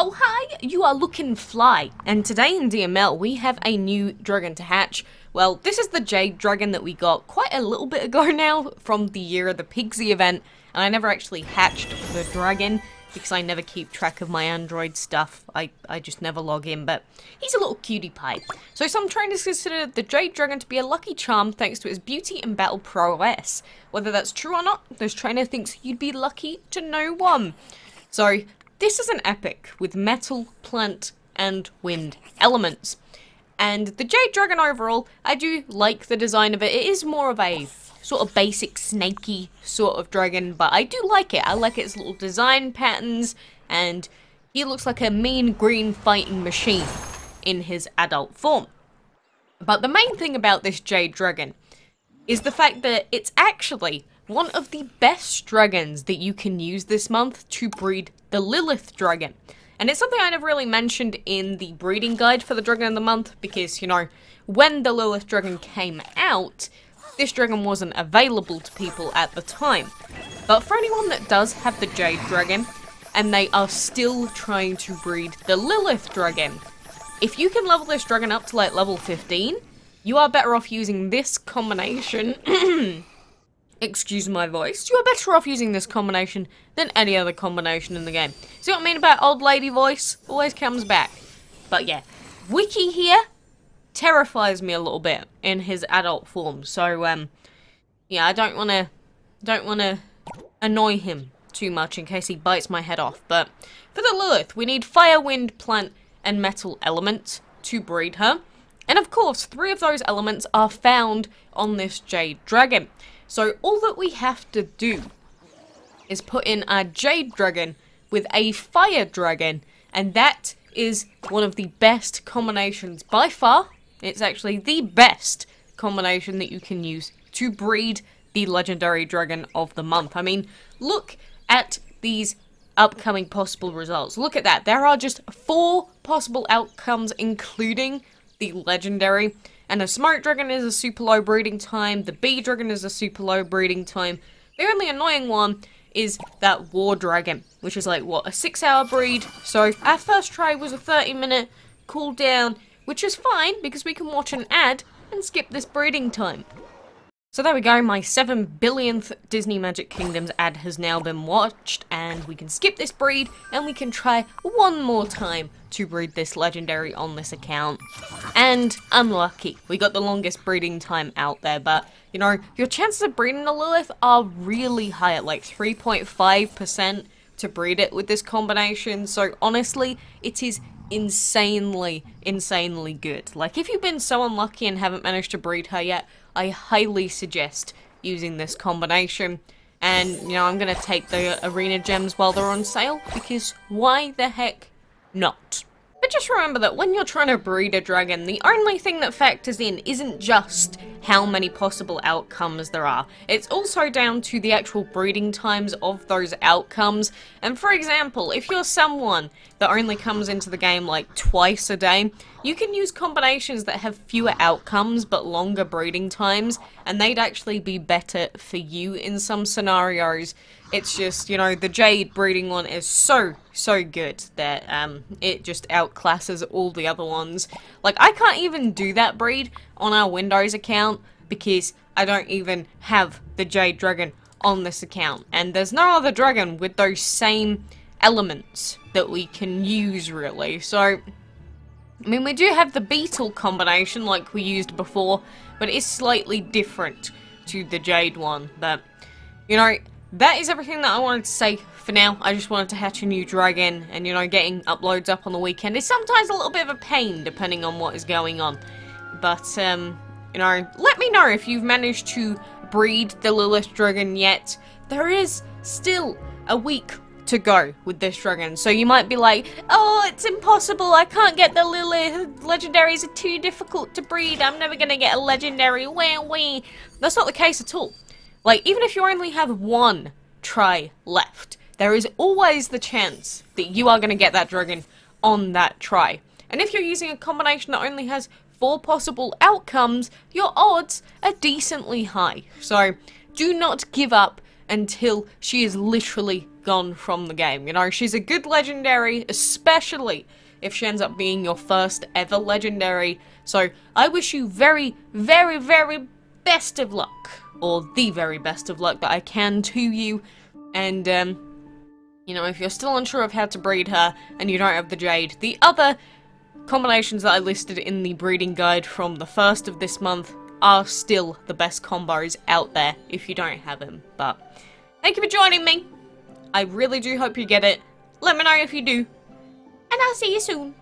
Oh hi, you are looking fly. And today in DML we have a new dragon to hatch. Well, this is the Jade dragon that we got quite a little bit ago now from the year of the Pigsy event. And I never actually hatched the dragon because I never keep track of my Android stuff. I just never log in, but he's a little cutie pie. So some trainers consider the Jade dragon to be a lucky charm thanks to his beauty and battle prowess. Whether that's true or not, this trainer thinks you'd be lucky to know one. So this is an epic with metal, plant, and wind elements. And the Jade dragon overall, I do like the design of it. It is more of a sort of basic snaky sort of dragon, but I do like it. I like its little design patterns, and he looks like a mean green fighting machine in his adult form. But the main thing about this Jade dragon is the fact that it's actually one of the best dragons that you can use this month to breed the LILITH dragon. And it's something I never really mentioned in the breeding guide for the dragon of the month because, you know, when the LILITH dragon came out, this dragon wasn't available to people at the time. But for anyone that does have the Jade dragon, and they are still trying to breed the LILITH dragon, if you can level this dragon up to like level 15, you are better off using this combination. Excuse my voice. You are better off using this combination than any other combination in the game. See what I mean about old lady voice? Always comes back. But yeah, Wiki here terrifies me a little bit in his adult form. So yeah, I don't wanna annoy him too much in case he bites my head off. But for the Lilith, we need fire, wind, plant, and metal elements to breed her. And of course, 3 of those elements are found on this Jade dragon. So all that we have to do is put in our Jade dragon with a fire dragon, and that is one of the best combinations by far. It's actually the best combination that you can use to breed the legendary dragon of the month. I mean, look at these upcoming possible results. Look at that. There are just 4 possible outcomes, including the legendary. And the Smoke Dragon is a super low breeding time, the Bee Dragon is a super low breeding time. The only annoying one is that War Dragon, which is like, what, a 6-hour breed? So our first try was a 30-minute cooldown, which is fine because we can watch an ad and skip this breeding time. So there we go, my 7 billionth Disney Magic Kingdoms ad has now been watched, and we can skip this breed, and we can try one more time to breed this legendary on this account. And unlucky, we got the longest breeding time out there, but, you know, your chances of breeding a Lilith are really high at like 3.5% to breed it with this combination, so honestly, it is insanely good. Like, if you've been so unlucky and haven't managed to breed her yet, I highly suggest using this combination. And, you know, I'm going to take the arena gems while they're on sale, because why the heck not? But just remember that when you're trying to breed a dragon, the only thing that factors in isn't just how many possible outcomes there are. It's also down to the actual breeding times of those outcomes. And for example, if you're someone that only comes into the game like twice a day, you can use combinations that have fewer outcomes but longer breeding times, and they'd actually be better for you in some scenarios. It's just, you know, the Jade breeding one is so good that it just outclasses all the other ones. Like, I can't even do that breed on our Windows account because I don't even have the Jade dragon on this account. And there's no other dragon with those same elements that we can use, really. So, I mean, we do have the Beetle combination like we used before, but it's slightly different to the Jade one. But, you know, that is everything that I wanted to say for now. I just wanted to hatch a new dragon, and, you know, getting uploads up on the weekend is sometimes a little bit of a pain depending on what is going on. But, you know, let me know if you've managed to breed the Lilith dragon yet. There is still a week to go with this dragon, so you might be like, oh, it's impossible, I can't get the Lilith, legendaries are too difficult to breed, I'm never gonna get a legendary, wee. That's not the case at all. Like, even if you only have 1 try left, there is always the chance that you are gonna get that dragon on that try. And if you're using a combination that only has 4 possible outcomes, your odds are decently high. So do not give up until she is literally gone from the game. You know, she's a good legendary, especially if she ends up being your first ever legendary. So I wish you very, very, very best of luck. Or the very best of luck that I can to you. And, you know, if you're still unsure of how to breed her and you don't have the Jade, the other combinations that I listed in the breeding guide from the 1st of this month are still the best combos out there if you don't have them. But thank you for joining me. I really do hope you get it. Let me know if you do. And I'll see you soon.